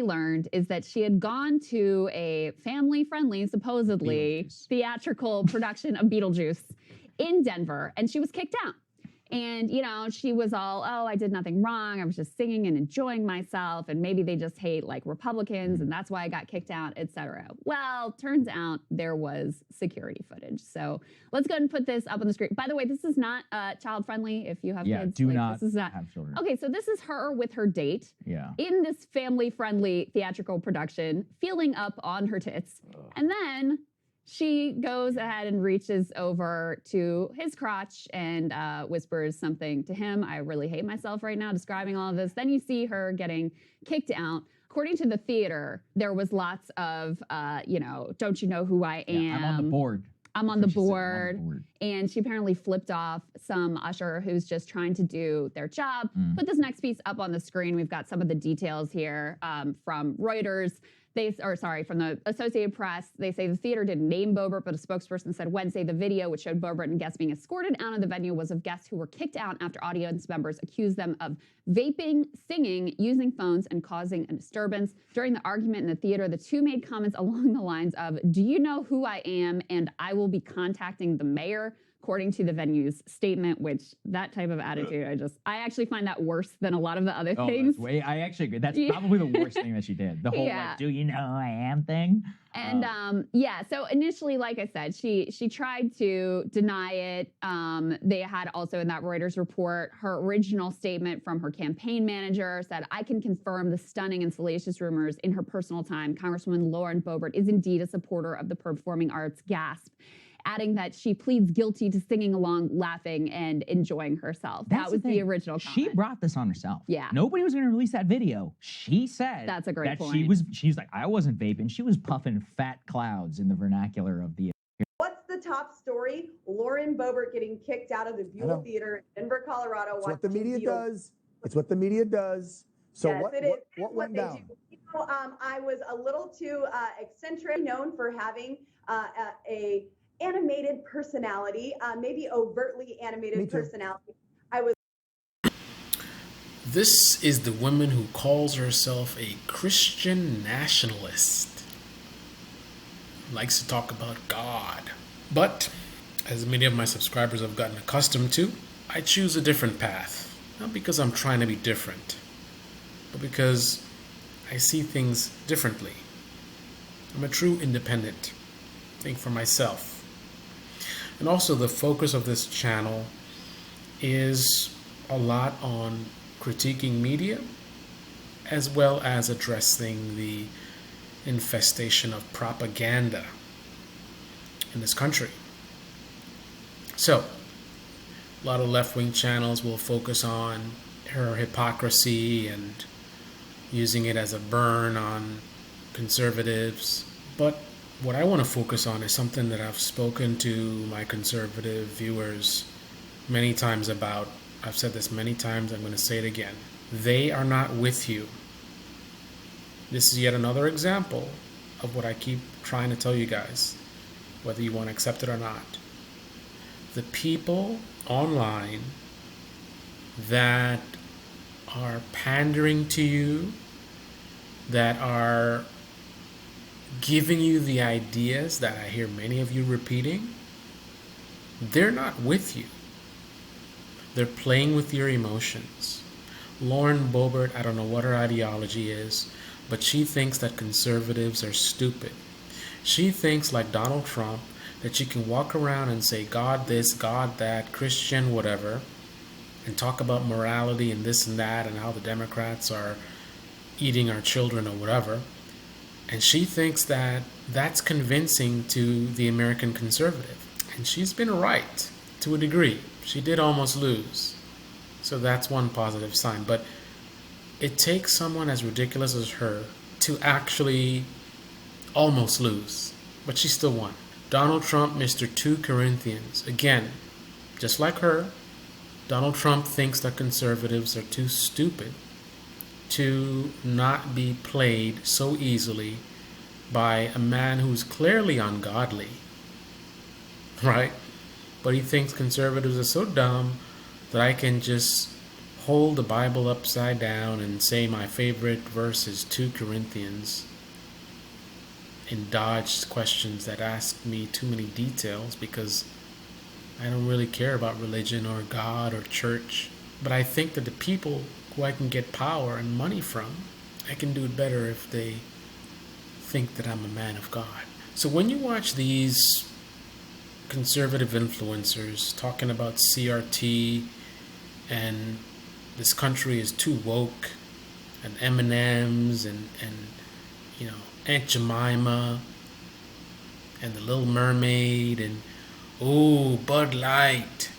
learned is that she had gone to a family-friendly, supposedly theatrical production of Beetlejuice in Denver, and she was kicked out. And, you know, she was all, oh, I did nothing wrong. I was just singing and enjoying myself. And maybe they just hate like Republicans and that's why I got kicked out, etc. Well, turns out there was security footage. So let's go ahead and put this up on the screen. By the way, this is not child friendly if you have kids. Do like, not this is not, have children. Okay, so this is her with her date in this family friendly theatrical production, feeling up on her tits. And then she goes ahead and reaches over to his crotch and whispers something to him. I really hate myself right now describing all of this. Then you see her getting kicked out. According to the theater, there was lots of, you know, don't you know who I am? I'm on the board. I'm on the board. And she apparently flipped off some usher who's just trying to do their job. Put this next piece up on the screen. We've got some of the details here from Reuters. From the Associated Press, they say the theater didn't name Boebert, but a spokesperson said Wednesday the video, which showed Boebert and guests being escorted out of the venue, was of guests who were kicked out after audience members accused them of vaping, singing, using phones, and causing a disturbance. During the argument in the theater, the two made comments along the lines of, do you know who I am? And I will be contacting the mayor. According to the venue's statement, which that type of attitude, I actually find that worse than a lot of the other things. I actually agree. That's probably the worst thing that she did. The whole like, do you know who I am thing. And so initially, like I said, she tried to deny it. They had also in that Reuters report, her original statement from her campaign manager said, I can confirm the stunning and salacious rumors in her personal time. Congresswoman Lauren Boebert is indeed a supporter of the performing arts, gasp. Adding that she pleads guilty to singing along, laughing, and enjoying herself. That was the original comment. She brought this on herself. Yeah. Nobody was going to release that video. She said that's a great point. She's like, I wasn't vaping. She was puffing fat clouds in the vernacular of the... What's the top story? Lauren Boebert getting kicked out of the Buell Theater in Denver, Colorado. It's what the media does. It's what the media does. So yes, what went down? You know, I was a little too eccentric, known for having a animated personality, maybe overtly animated personality. This is the woman who calls herself a Christian nationalist. Likes to talk about God. But, as many of my subscribers have gotten accustomed to, I choose a different path. Not because I'm trying to be different, but because I see things differently. I'm a true independent. Think for myself. And also the focus of this channel is a lot on critiquing media as well as addressing the infestation of propaganda in this country. So, a lot of left-wing channels will focus on her hypocrisy and using it as a burn on conservatives, but what I want to focus on is something that I've spoken to my conservative viewers many times about. I've said this many times. I'm going to say it again. They are not with you. This is yet another example of what I keep trying to tell you guys, whether you want to accept it or not. The people online that are pandering to you, that are giving you the ideas that I hear many of you repeating, they're not with you. They're playing with your emotions. Lauren Boebert, I don't know what her ideology is, but she thinks that conservatives are stupid. She thinks, like Donald Trump, that she can walk around and say God this, God that, Christian, whatever, and talk about morality and this and that and how the Democrats are eating our children or whatever. And she thinks that that's convincing to the American conservative. And she's been right to a degree. She did almost lose. So that's one positive sign. But it takes someone as ridiculous as her to actually almost lose. But she still won. Donald Trump, Mr. 2 Corinthians. Again, just like her, Donald Trump thinks that conservatives are too stupid to not be played so easily by a man who's clearly ungodly, right? But he thinks conservatives are so dumb that I can just hold the Bible upside down and say my favorite verse is 2 Corinthians and dodge questions that ask me too many details because I don't really care about religion or God or church. But I think that the people who I can get power and money from, I can do it better if they think that I'm a man of God. So when you watch these conservative influencers talking about CRT and this country is too woke and M&Ms and you know, Aunt Jemima and the Little Mermaid and oh, Bud Light,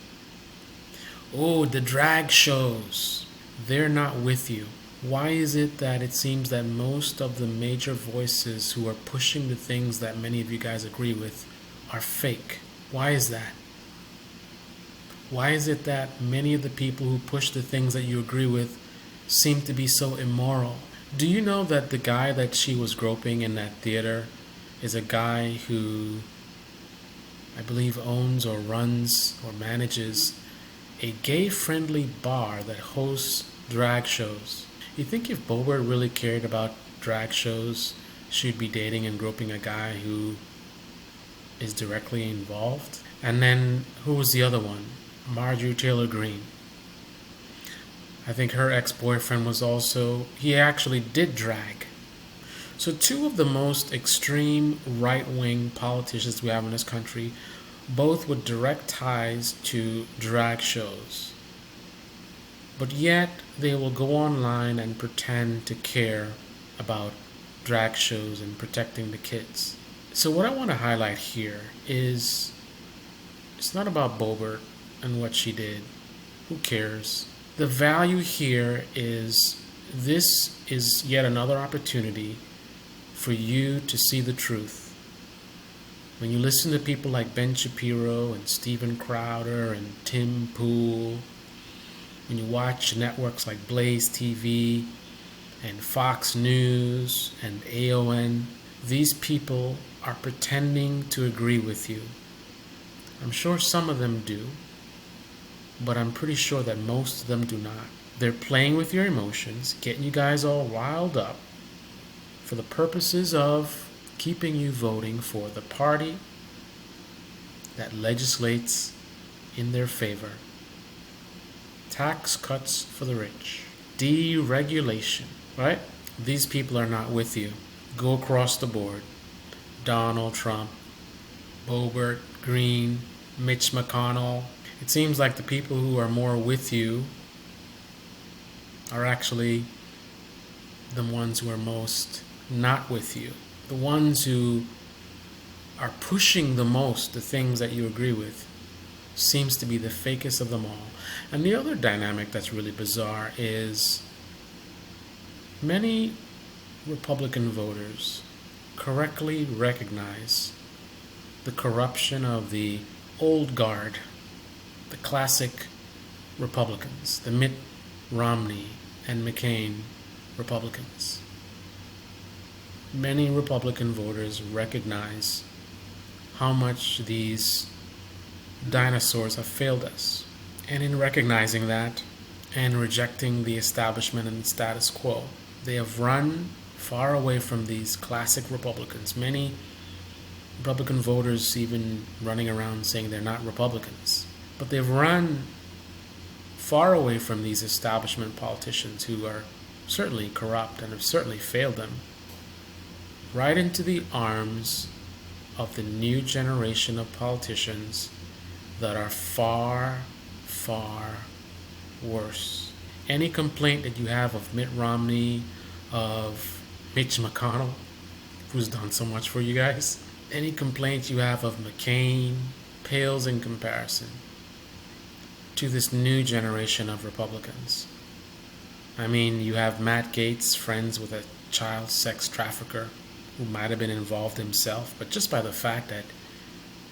oh, the drag shows, they're not with you. Why is it that it seems that most of the major voices who are pushing the things that many of you guys agree with are fake? Why is that? Why is it that many of the people who push the things that you agree with seem to be so immoral? Do you know that the guy that she was groping in that theater is a guy who I believe owns or runs or manages a gay-friendly bar that hosts drag shows? You think if Boebert really cared about drag shows, she'd be dating and groping a guy who is directly involved? And then who was the other one? Marjorie Taylor Greene. I think her ex-boyfriend was also, he actually did drag. So two of the most extreme right-wing politicians we have in this country, both with direct ties to drag shows. But yet they will go online and pretend to care about drag shows and protecting the kids. So what I want to highlight here is it's not about Boebert and what she did. Who cares? The value here is this is yet another opportunity for you to see the truth. When you listen to people like Ben Shapiro and Steven Crowder and Tim Pool, when you watch networks like Blaze TV and Fox News and AON, these people are pretending to agree with you. I'm sure some of them do, but I'm pretty sure that most of them do not. They're playing with your emotions, getting you guys all riled up for the purposes of keeping you voting for the party that legislates in their favor. Tax cuts for the rich. Deregulation, right? These people are not with you. Go across the board. Donald Trump, Boebert, Green, Mitch McConnell. It seems like the people who are more with you are actually the ones who are most not with you. The ones who are pushing the most the things that you agree with seems to be the fakest of them all. And the other dynamic that's really bizarre is many Republican voters correctly recognize the corruption of the old guard, the classic Republicans, the Mitt Romney and McCain Republicans. Many Republican voters recognize how much these dinosaurs have failed us. And in recognizing that and rejecting the establishment and the status quo, they have run far away from these classic Republicans. Many Republican voters even running around saying they're not Republicans. But they've run far away from these establishment politicians who are certainly corrupt and have certainly failed them, right into the arms of the new generation of politicians that are far, far worse. Any complaint that you have of Mitt Romney, of Mitch McConnell, who's done so much for you guys, any complaint you have of McCain pales in comparison to this new generation of Republicans. I mean, you have Matt Gaetz, friends with a child sex trafficker who might have been involved himself, but just by the fact that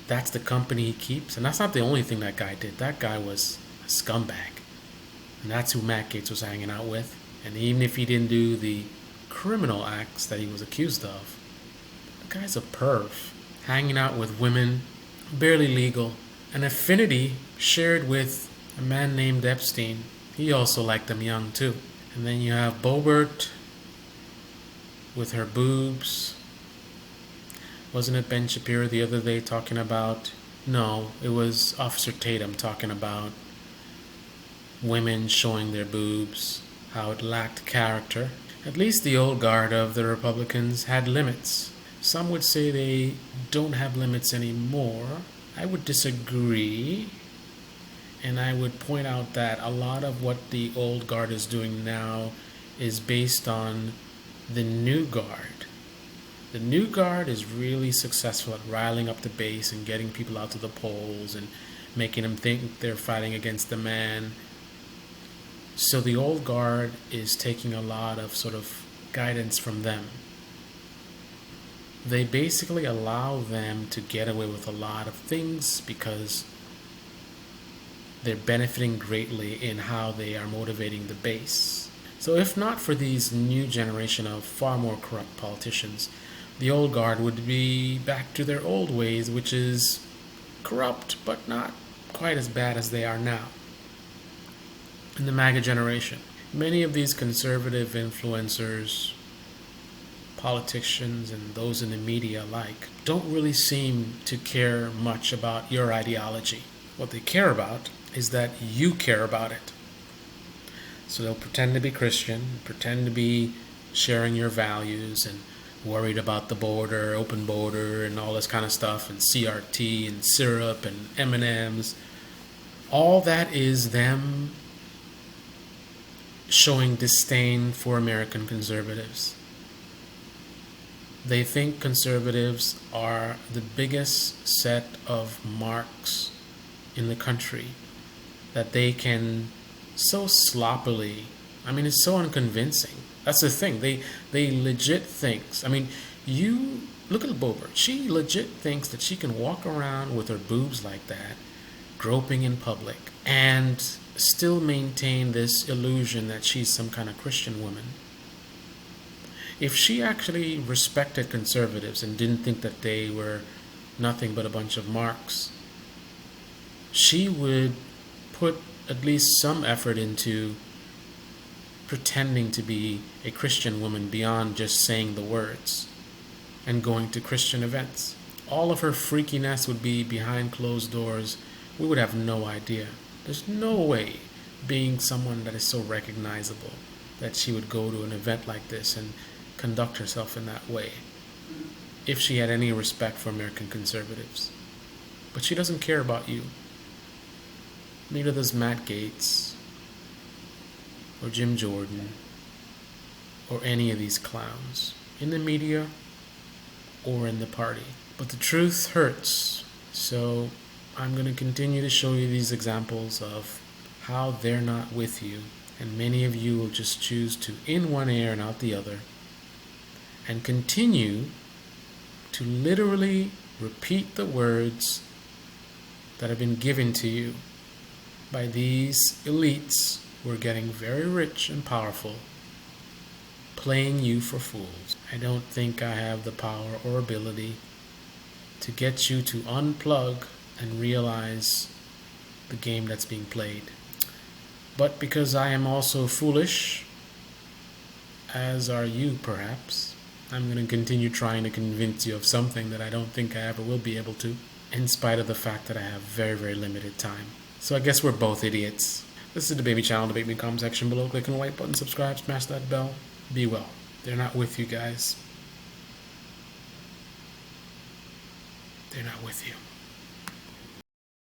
that's the company he keeps, and that's not the only thing that guy did. That guy was a scumbag, and that's who Matt Gaetz was hanging out with. And even if he didn't do the criminal acts that he was accused of, the guy's a perv, hanging out with women, barely legal, an affinity shared with a man named Epstein, He also liked them young too. And then you have Boebert with her boobs. Wasn't it Ben Shapiro the other day talking about? No, it was Officer Tatum talking about women showing their boobs, how it lacked character. At least the old guard of the Republicans had limits. Some would say they don't have limits anymore. I would disagree. And I would point out that a lot of what the old guard is doing now is based on the new guard. The new guard is really successful at riling up the base and getting people out to the polls and making them think they're fighting against the man. So the old guard is taking a lot of sort of guidance from them. They basically allow them to get away with a lot of things because they're benefiting greatly in how they are motivating the base. So if not for these new generation of far more corrupt politicians, the old guard would be back to their old ways, which is corrupt, but not quite as bad as they are now. In the MAGA generation, many of these conservative influencers, politicians, and those in the media alike don't really seem to care much about your ideology. What they care about is that you care about it. So they'll pretend to be Christian, pretend to be sharing your values and worried about the border, open border, and all this kind of stuff, and CRT and syrup and M&Ms. All that is them showing disdain for American conservatives. They think conservatives are the biggest set of marks in the country, that they can so sloppily, I mean, it's so unconvincing. That's the thing. They legit thinks. I mean, you look at Boebert. She legit thinks that she can walk around with her boobs like that, groping in public, and still maintain this illusion that she's some kind of Christian woman. If she actually respected conservatives and didn't think that they were nothing but a bunch of marks, she would put at least some effort into pretending to be a Christian woman beyond just saying the words and going to Christian events. All of her freakiness would be behind closed doors. We would have no idea. There's no way, being someone that is so recognizable, that she would go to an event like this and conduct herself in that way if she had any respect for American conservatives. But she doesn't care about you. Neither does Matt Gaetz or Jim Jordan or any of these clowns in the media or in the party. But the truth hurts, so I'm going to continue to show you these examples of how they're not with you, and many of you will just choose to in one ear and out the other, and continue to literally repeat the words that have been given to you by these elites who are getting very rich and powerful, playing you for fools. I don't think I have the power or ability to get you to unplug and realize the game that's being played. But because I am also foolish, as are you perhaps, I'm going to continue trying to convince you of something that I don't think I ever will be able to, in spite of the fact that I have very, very limited time. So I guess we're both idiots. This is the Baby Channel. Debate me in the comment section below. Click on the white button, subscribe, smash that bell. Be well. They're not with you guys. They're not with you.